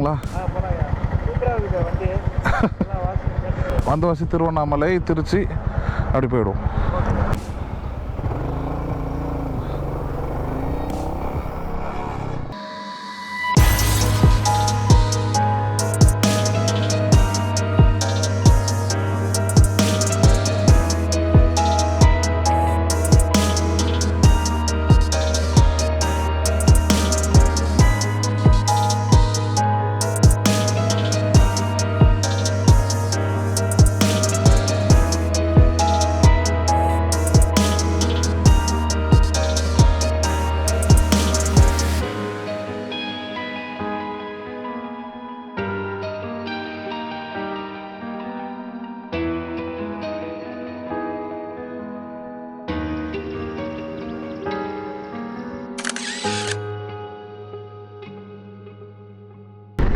போகலாங்களா? வந்தவாசி திருவண்ணாமலை திருச்சி அப்படி போயிடுவோம்.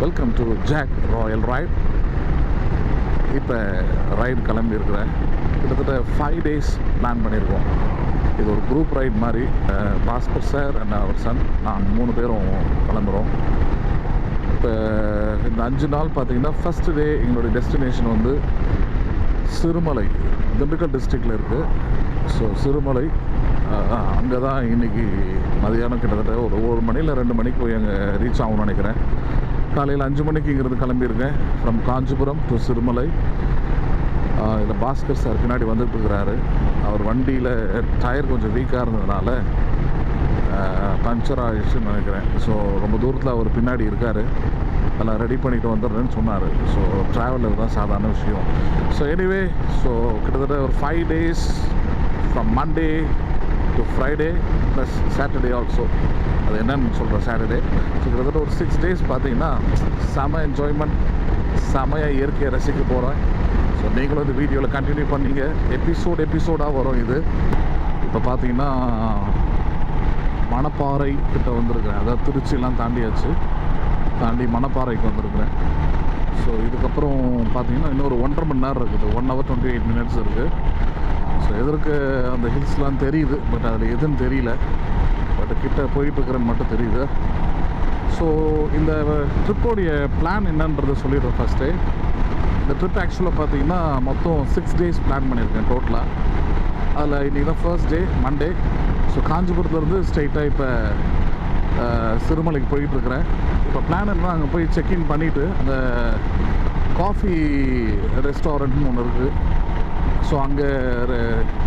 Welcome to Jack Royal Ride. இப்போ ரைடு கிளம்பியிருக்கிறேன். கிட்டத்தட்ட 5 days பிளான் பண்ணியிருக்கோம். இது ஒரு குரூப் ரைட் மாதிரி. பாஸ்கர் சார் அண்ட் அவர் சன் நான் 3 பேரும் கிளம்புறோம். இப்போ இந்த 5 நாள் பார்த்திங்கன்னா ஃபஸ்ட் டே எங்களுடைய டெஸ்டினேஷன் வந்து சிறுமலை, திண்டுக்கல் டிஸ்ட்ரிக்டில் இருக்குது. ஸோ சிறுமலை அங்கே தான் இன்றைக்கி மதியானம் கிட்டத்தட்ட ஒரு 1 மணி இல்லை 2 மணிக்கு போய் அங்கே ரீச் ஆகும்னு நினைக்கிறேன். காலையில் 5 மணிக்கு இங்கிருந்து கிளம்பியிருக்கேன் ஃப்ரம் காஞ்சிபுரம் டு சிறுமலை. இதில் பாஸ்கர் சார் பின்னாடி வந்துட்டு இருக்கிறாரு. அவர் வண்டியில் டயர் கொஞ்சம் வீக்காக இருந்ததுனால பஞ்சர் ஆகிடுச்சுன்னு நினைக்கிறேன். ஸோ ரொம்ப தூரத்தில் அவர் பின்னாடி இருக்கார். அதெல்லாம் ரெடி பண்ணிவிட்டு வந்துடுறேன்னு சொன்னார். ஸோ ட்ராவலில் தான் சாதாரண விஷயம். ஸோ எனிவே, ஸோ கிட்டத்தட்ட ஒரு 5 days from Monday to Friday plus Saturday also. அது என்னன்னு சொல்கிறேன் சாட்டர்டே. ஸோ கிட்டத்தட்ட ஒரு 6 days பார்த்தீங்கன்னா செம என்ஜாய்மெண்ட், செமையாக இயற்கையை ரசிக்க போகிறேன். ஸோ நீங்களும் இந்த வீடியோவில் கண்டினியூ பண்ணிங்க. எபிசோடாக வரும் இது. இப்போ பார்த்தீங்கன்னா மணப்பாறை கிட்ட வந்திருக்கிறேன். அதாவது திருச்சியெல்லாம் தாண்டி மணப்பாறைக்கு வந்திருக்கிறேன். ஸோ இதுக்கப்புறம் பார்த்தீங்கன்னா இன்னொரு 1.5 மணி நேரம் இருக்குது. 1 hour 28 minutes இருக்குது. ஸோ எதற்கு அந்த ஹில்ஸ்லாம் தெரியுது, பட் அதில் எதுன்னு தெரியல. பட் கிட்ட போயிட்டுருக்கிறேன்னு மட்டும் தெரியுது. ஸோ இந்த ட்ரிப்போடைய பிளான் என்னன்றதை சொல்லிடுறேன் ஃபஸ்ட்டு. இந்த ட்ரிப் ஆக்சுவலாக பார்த்தீங்கன்னா மொத்தம் 6 days பிளான் பண்ணியிருக்கேன் டோட்டலாக. அதில் இன்றைக்கி தான் ஃபர்ஸ்ட் டே மண்டே. ஸோ காஞ்சிபுரத்துலேருந்து ஸ்ட்ரைட்டாக இப்போ சிறுமலைக்கு போயிட்டுருக்கிறேன். இப்போ பிளான் என்னன்னா அங்கே போய் செக்இன் பண்ணிவிட்டு அந்த காஃபி ரெஸ்டாரண்ட்னு ஒன்று இருக்குது. ஸோ அங்கே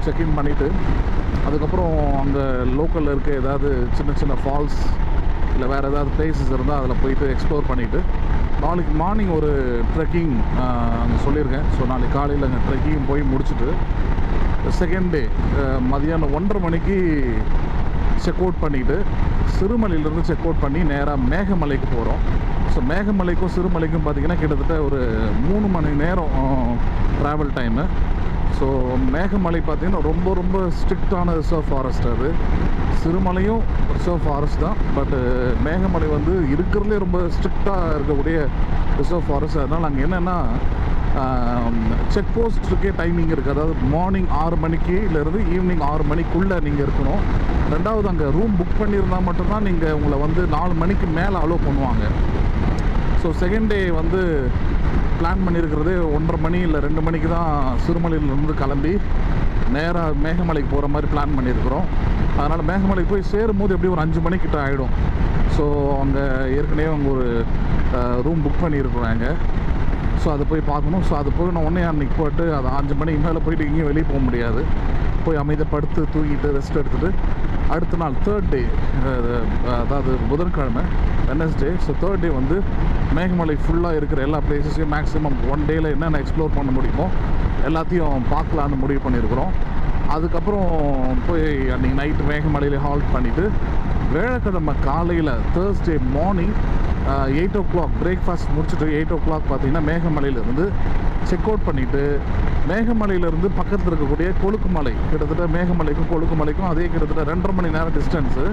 செக்இன் பண்ணிவிட்டு அதுக்கப்புறம் அங்கே லோக்கலில் இருக்க ஏதாவது சின்ன ஃபால்ஸ் இல்லை வேறு ஏதாவது பிளேசஸ் இருந்தால் அதில் போயிட்டு எக்ஸ்ப்ளோர் பண்ணிவிட்டு நாளைக்கு மார்னிங் ஒரு ட்ரெக்கிங் அங்கே சொல்லியிருக்கேன். ஸோ நாளைக்கு காலையில் அங்கே ட்ரெக்கிங் போய் முடிச்சுட்டு செகண்ட் டே மதியானம் 1:30 மணிக்கு செக் அவுட் பண்ணிவிட்டு சிறுமலையிலேருந்து செக் அவுட் பண்ணி நேராக மேகமலைக்கு போகிறோம். ஸோ மேகமலைக்கும் சிறுமலைக்கும் பார்த்திங்கன்னா கிட்டத்தட்ட ஒரு 3 மணி நேரம் ட்ராவல் டைமு. ஸோ மேகமலை பார்த்திங்கன்னா ரொம்ப ஸ்ட்ரிக்டான ரிசர்வ் ஃபாரஸ்ட். அது சிறுமலையும் ரிசர்வ் ஃபாரஸ்ட் தான், பட்டு மேகமலை வந்து இருக்கிறதுலே ரொம்ப ஸ்ட்ரிக்டாக இருக்கக்கூடிய ரிசர்வ் ஃபாரஸ்ட். அதனால் அங்கே என்னென்னா செக் போஸ்ட்டுக்கே டைமிங் இருக்குது. அதாவது மார்னிங் 6 மணிக்குலேருந்து ஈவினிங் 6 மணிக்குள்ளே நீங்கள் இருக்கணும். ரெண்டாவது அங்கே ரூம் புக் பண்ணியிருந்தால் மட்டும்தான் நீங்கள் உங்களை வந்து 4 மணிக்கு மேலே அலோவ் பண்ணுவாங்க. ஸோ செகண்ட் டே வந்து பிளான் பண்ணியிருக்கிறது 1:30 மணி இல்லை 2 மணிக்கு தான் சிறுமலையிலேருந்து கிளம்பி நேராக மேகமலைக்கு போகிற மாதிரி பிளான் பண்ணியிருக்கிறோம். அதனால் மேகமலைக்கு போய் சேரும்போது எப்படியும் ஒரு 5 மணிக்கிட்ட ஆகிடும். ஸோ அங்கே ஏற்கனவே அங்கே ஒரு ரூம் புக் பண்ணியிருக்கிறாங்க. ஸோ அதை போய் பார்க்கணும். ஸோ அது போய் நான் உடனே அன்றைக்கி போய்ட்டு அது 5 மணிக்கு மேலே போய்ட்டு எங்கேயும் வெளியே போக முடியாது. போய் அமைதிப்படுத்து தூங்கிட்டு ரெஸ்ட் எடுத்துகிட்டு அடுத்த நாள் 3rd டே, அதாவது புதன்கிழமை வெட்னஸ்டே. ஸோ 3rd டே வந்து மேகமலை ஃபுல்லாக இருக்கிற எல்லா பிளேஸஸையும் மேக்ஸிமம் 1 டேயில் என்னென்ன எக்ஸ்ப்ளோர் பண்ண முடியுமோ எல்லாத்தையும் பார்க்கலான்னு முடிவு பண்ணியிருக்கிறோம். அதுக்கப்புறம் போய் அன்றைக்கி நைட்டு மேகமலையில் ஹால்ட் பண்ணிவிட்டு வேலைக்கிழமை காலையில் தேர்ஸ்டே மார்னிங் 8 o'clock பிரேக்ஃபாஸ்ட் முடிச்சுட்டு 8 o'clock பார்த்திங்கன்னா மேகமலையிலேருந்து செக் அவுட் பண்ணிவிட்டு மேகமலையிலேருந்து பக்கத்தில் இருக்கக்கூடிய கொழுக்குமலை, கிட்டத்தட்ட மேகமலைக்கும் கொழுக்குமலைக்கும் அதே கிட்டத்தட்ட 2.5 மணி நேரம் டிஸ்டன்ஸு.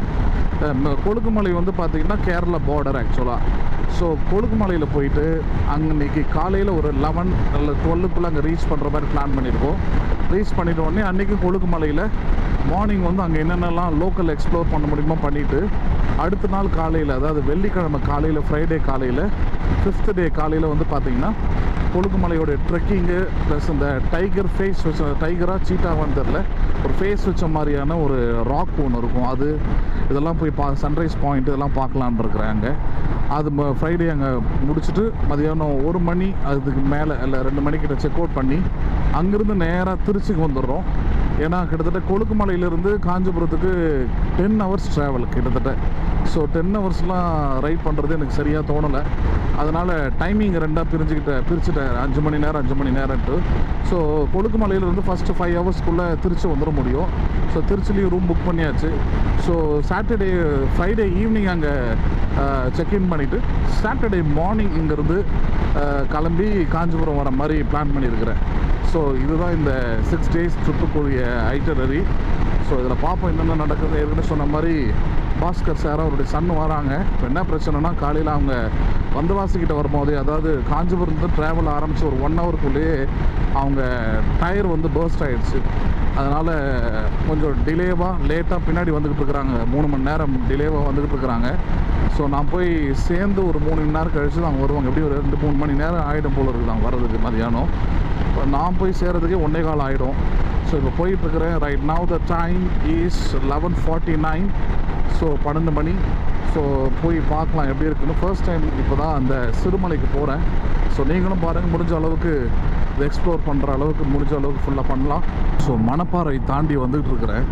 கொழுக்குமலை வந்து பார்த்திங்கன்னா கேரளா பார்டர் ஆக்சுவலாக. ஸோ கொழுக்குமலையில் போயிட்டு அன்றைக்கி காலையில் ஒரு 11 இல்லை 12க்குள்ளே அங்கே ரீச் பண்ணுற மாதிரி பிளான் பண்ணியிருக்கோம். ரீச் பண்ணிட்ட உடனே அன்றைக்கி கொழுக்குமலையில் மார்னிங் வந்து அங்கே என்னென்னலாம் லோக்கல் எக்ஸ்ப்ளோர் பண்ண முடியுமோ பண்ணிவிட்டு அடுத்த நாள் காலையில், அதாவது வெள்ளிக்கிழமை காலையில், ஃப்ரைடே காலையில், 5th டே காலையில் வந்து பார்த்திங்கன்னா கொழுக்குமலையோட ட்ரெக்கிங்கு ப்ளஸ் இந்த டைகர் ஃபேஸ் வச்ச, டைகராக சீட்டாவான்னு தெரில, ஒரு ஃபேஸ் வச்ச மாதிரியான ஒரு ராக் ஒன்று இருக்கும், அது இதெல்லாம் போய் சன்ரைஸ் பாயிண்ட் இதெல்லாம் பார்க்கலான் இருக்கிறேன் அங்கே. அது ஃப்ரைடே அங்கே முடிச்சுட்டு மதியானம் 1 மணி அதுக்கு மேலே இல்லை 2 மணிக்கிட்ட செக் அவுட் பண்ணி அங்கேருந்து நேராக திருச்சிக்கு வந்துடுறோம். ஏன்னா கிட்டத்தட்ட கொழுக்குமலையிலேருந்து காஞ்சிபுரத்துக்கு 10 hours ட்ராவல் கிட்டத்தட்ட. ஸோ 10 ஹவர்ஸ்லாம் ரைட் பண்ணுறது எனக்கு சரியாக தோணலை. அதனால் டைமிங் 2ஆக பிரிச்சுட்டேன், 5 மணி நேரம் 5 மணி நேரம்ட்டு. ஸோ கொழுக்குமலையிலேருந்து ஃபஸ்ட்டு 5 ஹவர்ஸ்க்குள்ளே திருச்சி வந்துட முடியும். ஸோ திருச்சிலையும் ரூம் புக் பண்ணியாச்சு. ஸோ ஃப்ரைடே ஈவினிங் அங்கே செக்இன் பண்ணிவிட்டு சாட்டர்டே மார்னிங் இங்கேருந்து கிளம்பி காஞ்சிபுரம் வர மாதிரி பிளான் பண்ணியிருக்கிறேன். ஸோ இதுதான் இந்த 6 days ட்ரிப்புக்குரிய ஐட்டனரி. ஸோ இதில் பார்ப்போம் என்னென்ன நடக்குது. ஏற்கனவே சொன்ன மாதிரி பாஸ்கர் சார் அவருடைய சன் வராங்க. இப்போ என்ன பிரச்சனைனா காலையில் அவங்க வந்தவாசிக்கிட்ட வரும்போதே, அதாவது காஞ்சிபுரத்துலேருந்து ட்ராவல் ஆரம்பித்து ஒரு 1 ஹவருக்குள்ளேயே அவங்க டயர் வந்து பர்ஸ்ட் ஆகிடுச்சு. அதனால் கொஞ்சம் லேட்டாக பின்னாடி வந்துக்கிட்டு இருக்கிறாங்க. 3 மணி நேரம் டிலேவாக வந்துக்கிட்டு இருக்கிறாங்க. ஸோ நான் போய் சேர்ந்து ஒரு 3 மணி நேரம் கழித்து தான் அவங்க வருவாங்க. எப்படி ஒரு 2-3 மணி நேரம் ஆகிடும் போல் இருக்குது அவங்க வர்றதுக்கு மதியானம். இப்போ நான் போய் சேர்கிறதுக்கே 1.25 ஆகிடும். ஸோ இப்போ போயிட்டுருக்கிறேன். Right now the time is 11:49. So 12 மணி. ஸோ போய் பார்க்கலாம் எப்படி இருக்குன்னு. ஃபர்ஸ்ட் டைம் இப்போ தான் அந்த சிறுமலைக்கு போகிறேன். ஸோ நீங்களும் பாருங்கள், முடிஞ்ச அளவுக்கு இதை எக்ஸ்ப்ளோர் பண்ணுற அளவுக்கு முடிஞ்ச அளவுக்கு ஃபுல்லாக பண்ணலாம். ஸோ மணப்பாறை தாண்டி வந்துகிட்டு இருக்கிறேன்.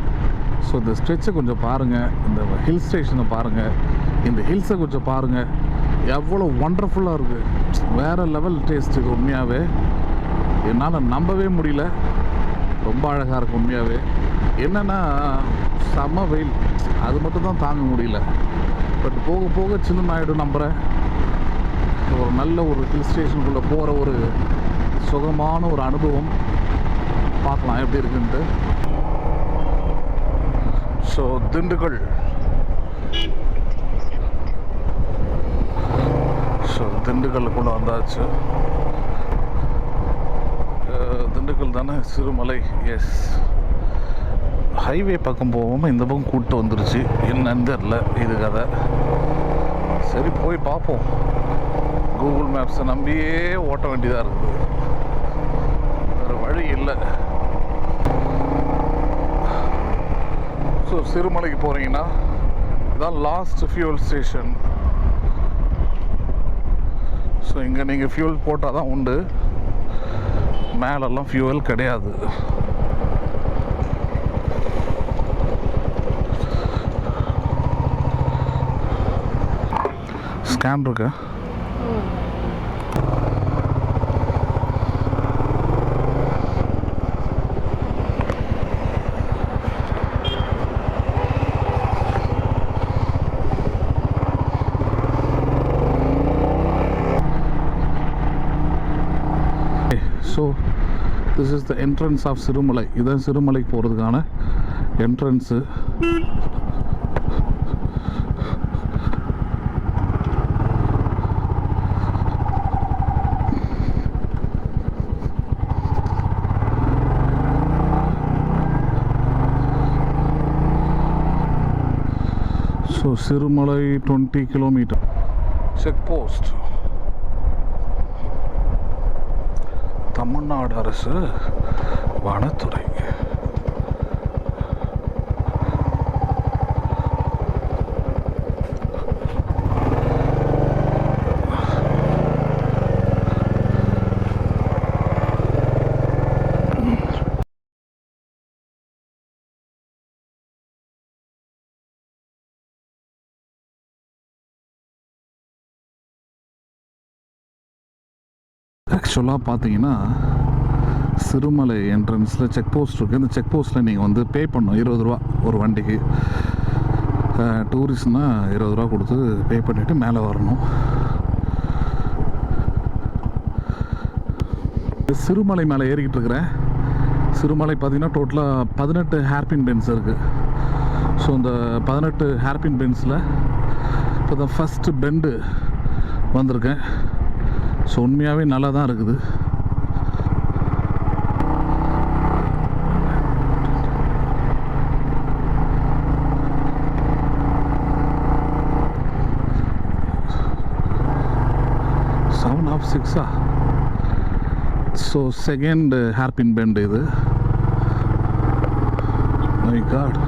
ஸோ இந்த ஸ்ட்ரெச்சை கொஞ்சம் பாருங்கள், இந்த ஹில் ஸ்டேஷனை பாருங்கள், இந்த ஹில்ஸை கொஞ்சம் பாருங்கள், எவ்வளோ ஒண்டர்ஃபுல்லாக இருக்குது. வேறு லெவல் டேஸ்ட் இது. உண்மையாகவே என்னால் நம்பவே முடியல. ரொம்ப அழகாக இருக்குது உண்மையாகவே. என்னென்னா செம்ம வெயில், அது மட்டும் தான் தாங்க முடியல. பட் போக போக சின்ன ஆகிடும் நம்புகிறேன். ஒரு நல்ல ஒரு ஹில் ஸ்டேஷனுக்குள்ளே போகிற ஒரு சுகமான ஒரு அனுபவம். பார்க்கலாம் எப்படி இருக்குன்ட்டு. ஸோ திண்டுக்கல், ஸோ திண்டுக்கல்லுக்குள்ளே வந்தாச்சு. திண்டுக்கல் தானே சிறுமலை. எஸ், ஹைவே பக்கம் போகாமல் இந்த பக்கம் கூப்பிட்டு வந்துருச்சு. என்னன்னு தெரில இது கதை. சரி போய் பார்ப்போம். கூகுள் மேப்ஸை நம்பியே ஓட்ட வேண்டியதாக இருக்குது, வேறு வழி இல்லை. ஸோ சிறுமலைக்கு போகிறீங்கன்னா இதுதான் லாஸ்ட் ஃபியூல் ஸ்டேஷன். ஸோ இங்கே நீங்கள் ஃபியூல் போட்டால் தான் உண்டு, மேலெல்லாம் ஃபியூவல் கிடையாது. ஸ்கேன் இருக்கா? So this is the entrance of Sirumalai. இதுதான் சிறுமலைக்கு போகிறதுக்கான entrance. So Sirumalai 20 kilometre. Check post Tamil Nadu அரசு வனத்துறை. ஆக்சுவலாக பார்த்தீங்கன்னா சிறுமலை என்ட்ரன்ஸில் செக் போஸ்ட் இருக்குது. இந்த செக் போஸ்ட்டில் நீங்கள் வந்து பே பண்ணணும் 20 ரூபா ஒரு வண்டிக்கு. டூரிஸ்ட்னால் 20 ரூபா கொடுத்து பே பண்ணிவிட்டு மேலே வரணும். சிறுமலை மேலே ஏறிக்கிட்டு இருக்கிறேன். சிறுமலை பார்த்திங்கன்னா டோட்டலாக 18 ஹேர்பின் பென்ஸ் இருக்குது. ஸோ இந்த 18 ஹேர்பின் பென்ஸில் இப்போ தான் ஃபஸ்ட்டு பெண்டு வந்திருக்கேன். ஸோ உண்மையாகவே நல்லா தான் இருக்குது. 7/6. ஸோ செகண்ட் ஹேர்பின் பெண்ட் இது. My God.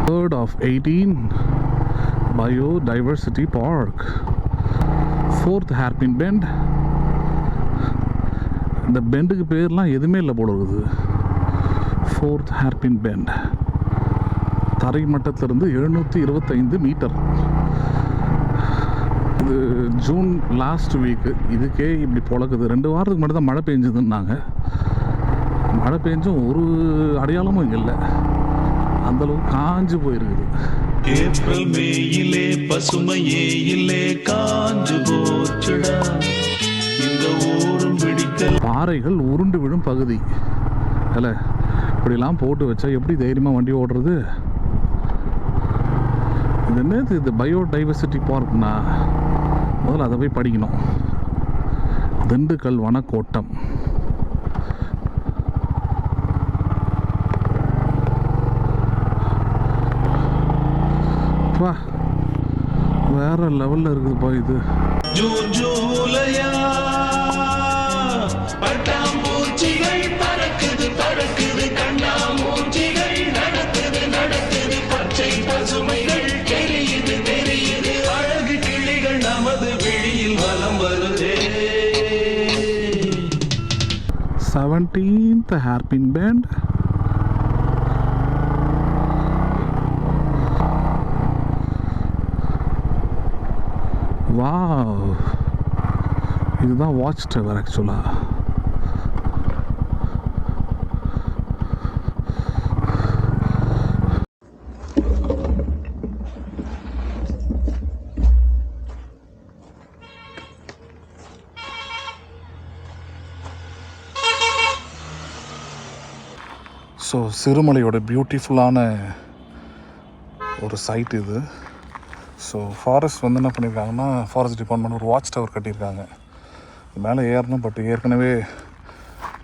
Third of 18 Biodiversity Park. Fourth hairpin bend. இந்த பெண்டுக்கு பேர்லாம் எதுவுமே இல்லை போல இருக்குது. Fourth hairpin bend. தரை மட்டத்திலிருந்து 725 மீட்டர். இது ஜூன் லாஸ்ட் வீக்கு. இதுக்கே இப்படி பொழக்குது. 2 வாரத்துக்கு மட்டும் தான் மழை பெஞ்சதுன்னாங்க. மழை பெஞ்சும் ஒரு அடையாளமும் இங்கே இல்லை. அந்தளவுக்கு காஞ்சு போயிருக்குது. ஏப்ரல் மேயிலே பசுமையே இல்லே காஞ்சு போச்சுடா இந்த ஊரும் பிடிக்கல். பாறைகள் உருண்டு விழும் பகுதி இல்லை, இப்படிலாம் போட்டு வச்சா எப்படி தைரியமாக வண்டி ஓடுறது? இது என்னது? இது பயோடைவர்சிட்டி பார்க்னா முதல்ல அதை போய் படிக்கணும். திண்டுக்கல் வனக்கோட்டம். வா, வேற லெவல்ல இருக்குதுப்பா இது. ஜூன் ஜூலையா பட்டாம்பூச்சிகள் பறக்குது பறக்குது, கண்ணாமூச்சிகள் நடக்குது நடக்குது, பச்சை பசுமைகள் தெரியுது தெரியுது, அழகு கிளிகள் நமது விழியில் வலம் வருதே. 17th hairpin bend. வாவ், இதுதான் வாட்ச் டவர் ஆக்சுவலாக. ஸோ சிறுமலையோட பியூட்டிஃபுல்லான ஒரு சைட் இது. ஸோ ஃபாரஸ்ட் வந்து என்ன பண்ணியிருக்காங்கன்னா, ஃபாரஸ்ட் டிபார்ட்மெண்ட் ஒரு வாட்ச் டவர் கட்டியிருக்காங்க. மேலே ஏறணும், பட் ஏற்கனவே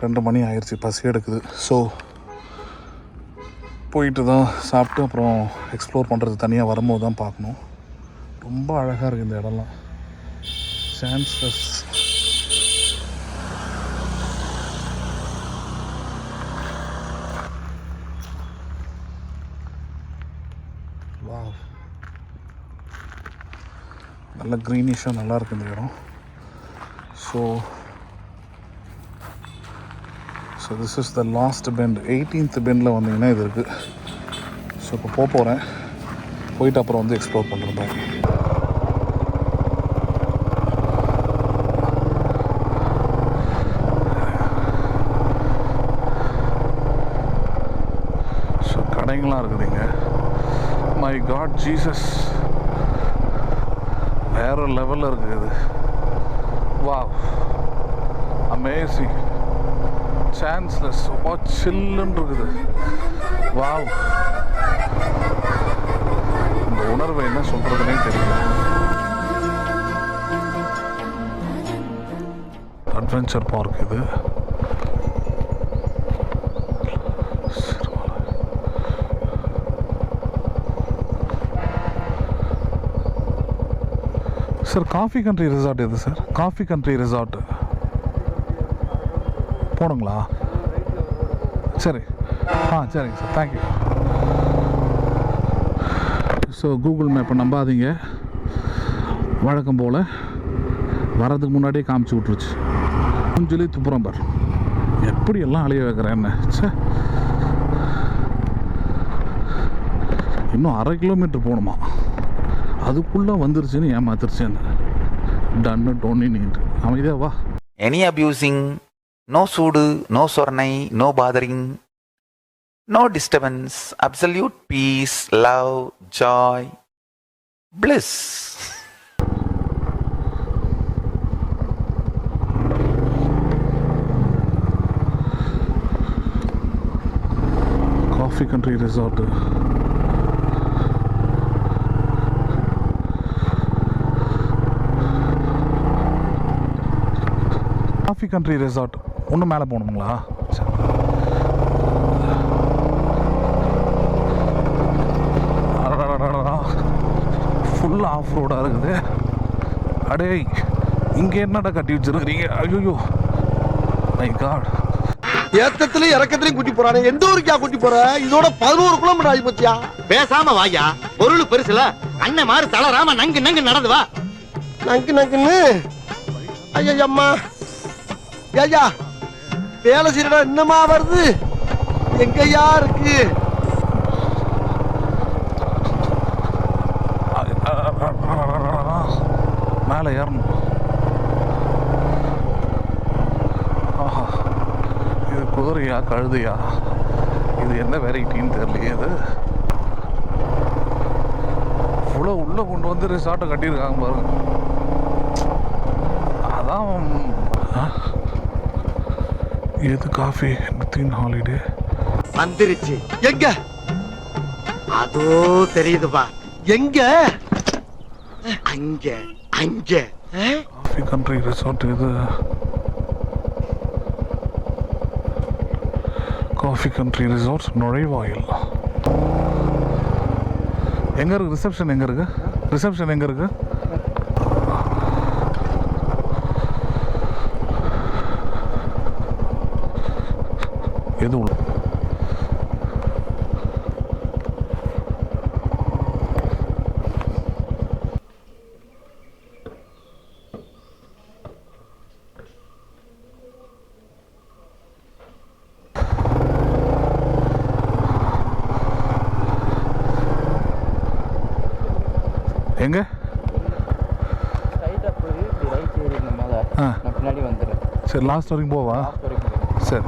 2 மணி ஆயிடுச்சு, பசி எடுக்குது. ஸோ போயிட்டு தான் சாப்பிட்டு அப்புறம் எக்ஸ்ப்ளோர் பண்ணுறது தனியாக வரும்போது தான் பார்க்கணும். ரொம்ப அழகாக இருக்குது இந்த இடம்லாம். சான்ஸ்லெஸ். வாவ், நல்ல க்ரீனிஷாக நல்லா இருக்குது இந்த இடம். So this is the last bend. 18th பெண்டில் வந்தீங்கன்னா இது இருக்குது. ஸோ இப்போ போகிறேன், போயிட்டு அப்புறம் வந்து எக்ஸ்ப்ளோர் பண்ணுறேன். ஸோ கடைங்களாம் இருக்குதுங்க. மை காட் ஜீசஸ், வேற லெவலில் இருக்குது இது. வாவ், அமேசிங், சான்ஸ்லெஸ், ரொம்ப சில்லுன்னு இருக்குது. வாவ், இந்த உணர்வை என்ன சொல்கிறதுனே தெரியல. அட்வென்ச்சர் பார்க் இது. சார் காஃபி கண்ட்ரி ரிசார்ட் எது சார்? காஃபி கண்ட்ரி ரிசார்ட் போடுங்களா? சரி, சரிங்க சார், தேங்க்யூ. ஸோ கூகுள் மேப்பை நம்பாதீங்க. வழக்கம் போல் வர்றதுக்கு முன்னாடியே காமிச்சு விட்ருச்சு. சொல்லி துப்புறம் பார், எப்படி எல்லாம் அழிய வைக்கிறேன் என்ன. சே, இன்னும் 1/2 கிலோமீட்டர் போகணுமா, அதுக்குள்ளே வந்துருச்சுன்னு ஏமாத்திருச்சேன்னு. டன்னு டோனி நீண்டு அமைதியா வா. Any abusing, no சூடு, no சொர்ணை, no bothering, no disturbance, absolute peace, love, joy, bliss. Coffee country resort. Coffee country resort ஒன்றும் மேலே போகணுங்களா? ஃபுல் ஆஃப் ரோடாக இருக்குது. அடே இங்கே என்னடா கட்டி வச்சிருக்கிறீங்க? ஐயோ மை காட். ஏத்தத்திலயும் இறக்கத்திலயும் கூட்டி போறானே. எந்த ஊருக்கா கூட்டி போற? இதோட 11 கிலோமீட்டர் ஆகி போச்சியா. பேசாம வாயா, பொருள் பெருசுல அண்ணன் மாறு தளராம நங்கு நங்கு நடந்து வா. நங்கு நங்குன்னு ஐயம்மா. ஐயா வேலை செய்யறா என்னமா வருது? எங்கயா இருக்கு? மேலே ஏறணும். ஆஹா, இது குதிரையா கழுதையா? இது என்ன வெரைட்டின்னு தெரியலையே. இது இவ்வளோ உள்ளே கொண்டு வந்து ரிசார்ட்டை கட்டியிருக்காங்க பாருங்க. அதான் எது காஃபி வித்தின் ஹாலிடே வந்துருச்சு. எங்க? அதோ தெரியுதுப்பா. எங்க? அங்க அங்க காஃபி கண்ட்ரி ரிசார்ட். இது காஃபி கண்ட்ரி ரிசார்ட் நுழைவாயில். எங்க இருக்கு ரிசப்ஷன்? எங்க இருக்கு ரிசப்ஷன்? எங்க இருக்கு? எது உள்ள? எங்க? பின்னாடி வந்துடுறேன். சரி லாஸ்ட் வரைக்கும் போவா? சரி.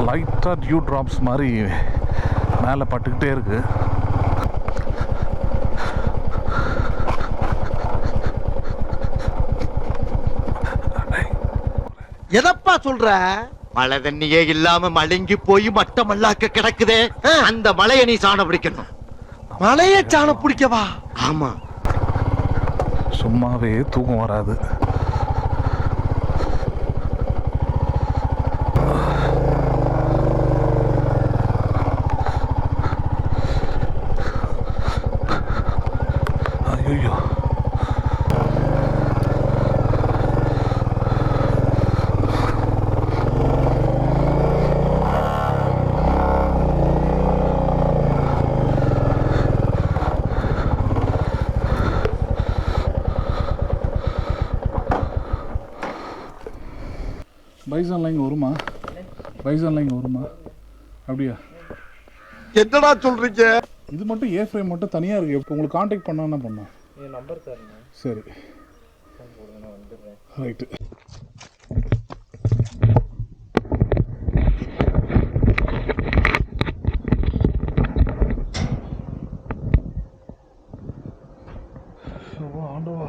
லைட்டாக டியூ ட்ராப்ஸ் மாதிரி மேலே பட்டுக்கிட்டே இருக்கு. எதப்பா சொல்ற? மழை தண்ணியே இல்லாம மழுங்கி போய் மட்டமல்லாக்க கிடக்குதே, அந்த மலையை நீ சாண பிடிக்கணும். மலைய சாண பிடிக்கவா? ஆமா, சும்மாவே தூக்கம் வராது. ஐயோ பைசான்லாம் இங்கே வருமா? பைசான்லாம் இங்கே வருமா? அப்படியா? என்னடா சொல்றீங்க? இது மட்டும் ஏ ஃப்ரேம் மட்டும் தனியாக இருக்குது. இப்போ உங்களுக்கு காண்டாக்ட் பண்ணா என்ன பண்ணா? என் நம்பர் தரேன். சரி நான் வந்துடுறேன். ரைட்டு. ஆண்டவா,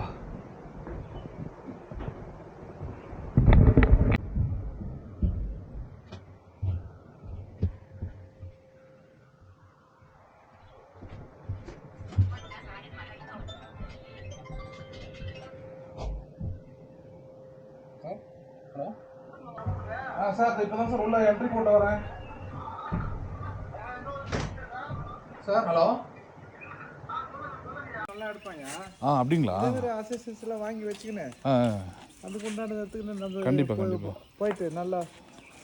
ஹலோ. சார் இப்போ தான் சார் உள்ள என்ட்ரி போட்டு வரேன் சார். ஹலோ. நல்லா எடுப்பாங்க. அப்படிங்களா? அசஸ்லாம் வாங்கி வச்சுக்கினேன். அதுக்கு உண்டானதுக்கு நம்ம கண்டிப்பாக கண்டிப்பாக போயிட்டு நல்லா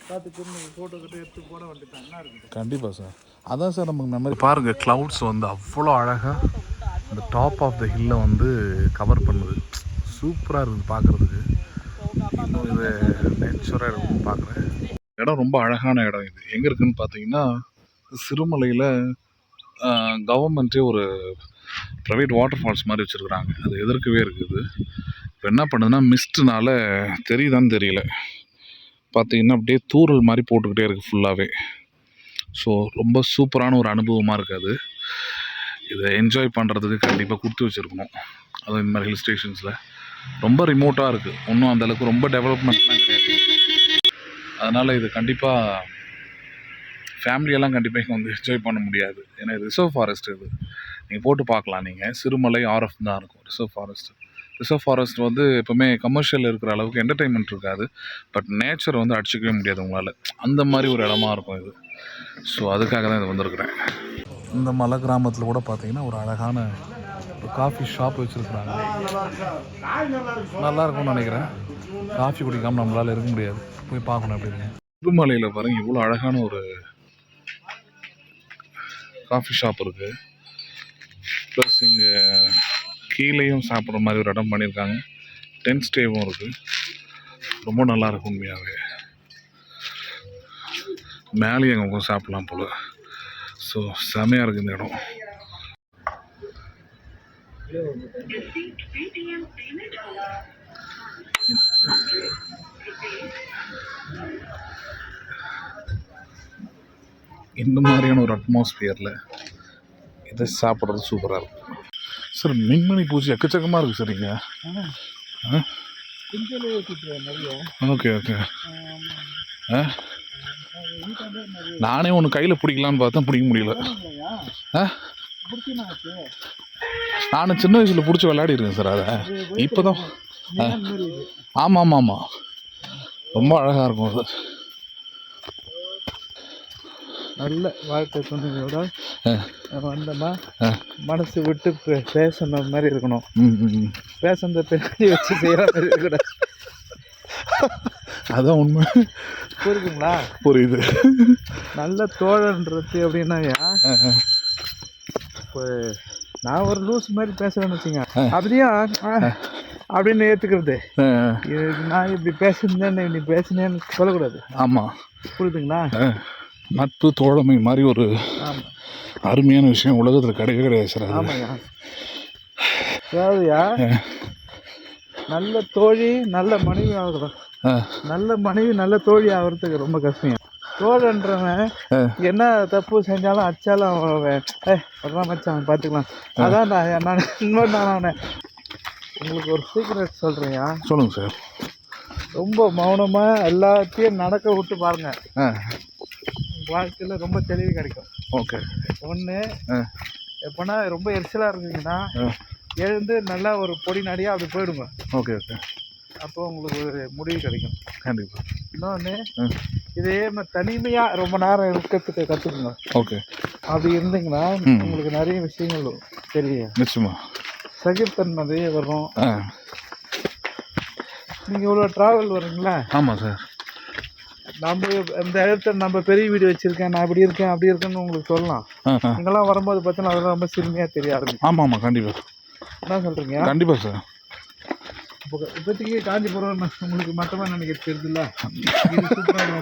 பார்த்துட்டு ஃபோட்டோ கிட்ட எடுத்து போட வேண்டியதான். என்ன இருக்குது? கண்டிப்பாக சார். அதான் சார் நமக்கு மெமரி. பாருங்கள், க்ளவுட்ஸ் வந்து அவ்வளோ அழகாக அந்த டாப் ஆஃப் த ஹில்லை வந்து கவர் பண்ணுது. சூப்பராக இருக்குது பார்க்குறதுக்கு. இன்னும் இது நேச்சுராக இருக்குன்னு பார்க்குறேன். இடம் ரொம்ப அழகான இடம். இது எங்கே இருக்குதுன்னு பார்த்தீங்கன்னா, சிறுமலையில் கவர்மெண்ட்டே ஒரு ப்ரைவேட் வாட்டர் ஃபால்ஸ் மாதிரி வச்சுருக்குறாங்க. அது எதிர்க்கவே இருக்குது. இப்போ என்ன பண்ணுதுன்னா, மிஸ்ட்டுனால தெரியுதான்னு தெரியல, பார்த்தீங்கன்னா அப்படியே தூரல் மாதிரி போட்டுக்கிட்டே இருக்குது ஃபுல்லாகவே. ஸோ ரொம்ப சூப்பரான ஒரு அனுபவமாக இருக்குது. இதை என்ஜாய் பண்ணுறதுக்கு கண்டிப்பாக கொடுத்து வச்சுருக்கணும். அதுவும் இந்த மாதிரி ஹில் ஸ்டேஷன்ஸில் ரொம்ப ரிமோட்டாக இருக்குது. ஒன்றும் அந்தளவுக்கு ரொம்ப டெவலப்மெண்ட்லாம் கிடையாது. அதனால் இது கண்டிப்பாக ஃபேமிலியெல்லாம் கண்டிப்பாக இங்கே வந்து என்ஜாய் பண்ண முடியாது. ஏன்னா ரிசர்வ் ஃபாரஸ்ட் இது. நீங்கள் போட்டு பார்க்கலாம். நீங்கள் சிறுமலை ஆர்எஃப் தான் இருக்கும் ரிசர்வ் ஃபாரஸ்ட் வந்து எப்போவுமே கமர்ஷியல் இருக்கிற அளவுக்கு என்டர்டெயின்மெண்ட் இருக்காது. பட் நேச்சர் வந்து அடிச்சிக்கவே முடியாது உங்களால். அந்த மாதிரி ஒரு இடமா இருக்கும் இது. ஸோ அதுக்காக தான் இது வந்திருக்கிறேன். இந்த மலை கிராமத்தில் கூட பார்த்தீங்கன்னா ஒரு அழகான ஒரு காஃபி ஷாப் வச்சுருக்குறாங்க. நல்லா இருக்கும்னு நினைக்கிறேன். காஃபி குடிக்காமல் நம்மளால் இருக்க முடியாது. போய் பார்க்கணும் அப்படின்னு. புதுமலையில் பாருங்கள் இவ்வளோ அழகான ஒரு காஃபி ஷாப் இருக்குது. ப்ளஸ் இங்கே கீழேயும் சாப்பிட்ற மாதிரி ஒரு இடம் பண்ணியிருக்காங்க. டென்ட் ஸ்டேவும் இருக்குது. ரொம்ப நல்லா இருக்கும் உண்மையாகவே. மேலேயும் அங்கே உட்காந்து சாப்பிட்லாம் போல். ஸோ செமையாக இருக்குது இந்த இடம். இந்த மாதிரியான ஒரு அட்மாஸ்பியரில் இதை சாப்பிட்றது சூப்பராக இருக்கும் சார். மின்மணி பூச்சி எக்கச்சக்கமாக இருக்குது சார் இங்கே. Okay okay. நானே ஒன்று கையில் பிடிக்கலான்னு பார்த்தா பிடிக்க முடியல. நான் சின்ன வயசில் பிடிச்சி விளையாடி இருக்கேன் சார். அதை இப்போ தான். ஆமாம் ஆமாம் ஆமாம், ரொம்ப அழகாக இருக்கும் அது. நல்ல வாழ்க்கை துணையோட வந்தோமா மனசு விட்டு பேசணும் மாதிரி இருக்கணும். பேசுறத பின்னாடி வச்சு செய்கிற மாதிரி இருக்கக்கூடாது. அதான் உண்மை. புரியுதுங்களா? புரியுது. நல்ல தோழன்றது அப்படின்னாயா, இப்போ நான் ஒரு லூஸ் மாதிரி பேசுகிறேன்னு வச்சுங்க, அப்படியே அப்படின்னு ஏற்றுக்கிறது. நான் இப்படி பேசுனேன்னு நீ பேசுனேன்னு சொல்லக்கூடாது. ஆமாம், புரியுதுங்களா? நட்பு தோழமை மாதிரி ஒரு அருமையான விஷயம் உலகத்தில் கிடையவே கிடையாது சார். ஆமாய்யா. அதாவதுயா, நல்ல தோழி நல்ல மனைவி ஆகணும். நல்ல மனைவி நல்ல தோழி ஆகிறதுக்கு ரொம்ப கஷ்டம். தோழன்றவன் என்ன தப்பு செஞ்சாலும் அடிச்சாலும் அவன் மச்சான் பார்த்துக்கலாம். அதான் நான் இன்னொன்று அவனை உங்களுக்கு ஒரு சீக்ரெட் சொல்கிறேன்யா. சொல்லுங்கள் சார். ரொம்ப மௌனமாக எல்லாத்தையும் நடக்க விட்டு பாருங்க, வாழ்க்கையில் ரொம்ப தெளிவு கிடைக்கும். ஓகே. ஒன்று எப்போனா ரொம்ப எரிச்சலாக இருந்தீங்கன்னா எழுந்து நல்லா ஒரு பொடி நடியாக அப்படி போயிடுங்க. Okay okay. அப்போ உங்களுக்கு ஒரு முடிவு கிடைக்கும். கண்டிப்பாக. இன்னொன்று, இதே மாதிரி தனிமையாக ரொம்ப நேரம் இருக்கிறதுக்கு கற்றுக்குங்க. ஓகே. அப்படி இருந்தீங்கன்னா உங்களுக்கு நிறைய விஷயங்கள் தெரியும். நிச்சயமா சகித்தன்மை நிறைய வரும். நீங்கள் இவ்வளோ ட்ராவல் வரீங்களா? ஆமாம் சார். நம்ம இந்த இடத்துல நம்ம பெரிய வீடு வச்சுருக்கேன், நான் இப்படி இருக்கேன் அப்படி இருக்கேன்னு உங்களுக்கு சொல்லலாம். நீங்களாம் வரும்போது பார்த்தீங்கன்னா அதெல்லாம் ரொம்ப சிறுமையாக தெரிய ஆரம்பிக்கும். ஆமாம் ஆமாம், கண்டிப்பாக. என்ன சொல்கிறீங்க? கண்டிப்பாக சார். இப்போதைக்கு காஞ்சிபுரம் உங்களுக்கு மட்டமாக நினைக்கிறது தெரியுதுல்ல, இது சூப்பராக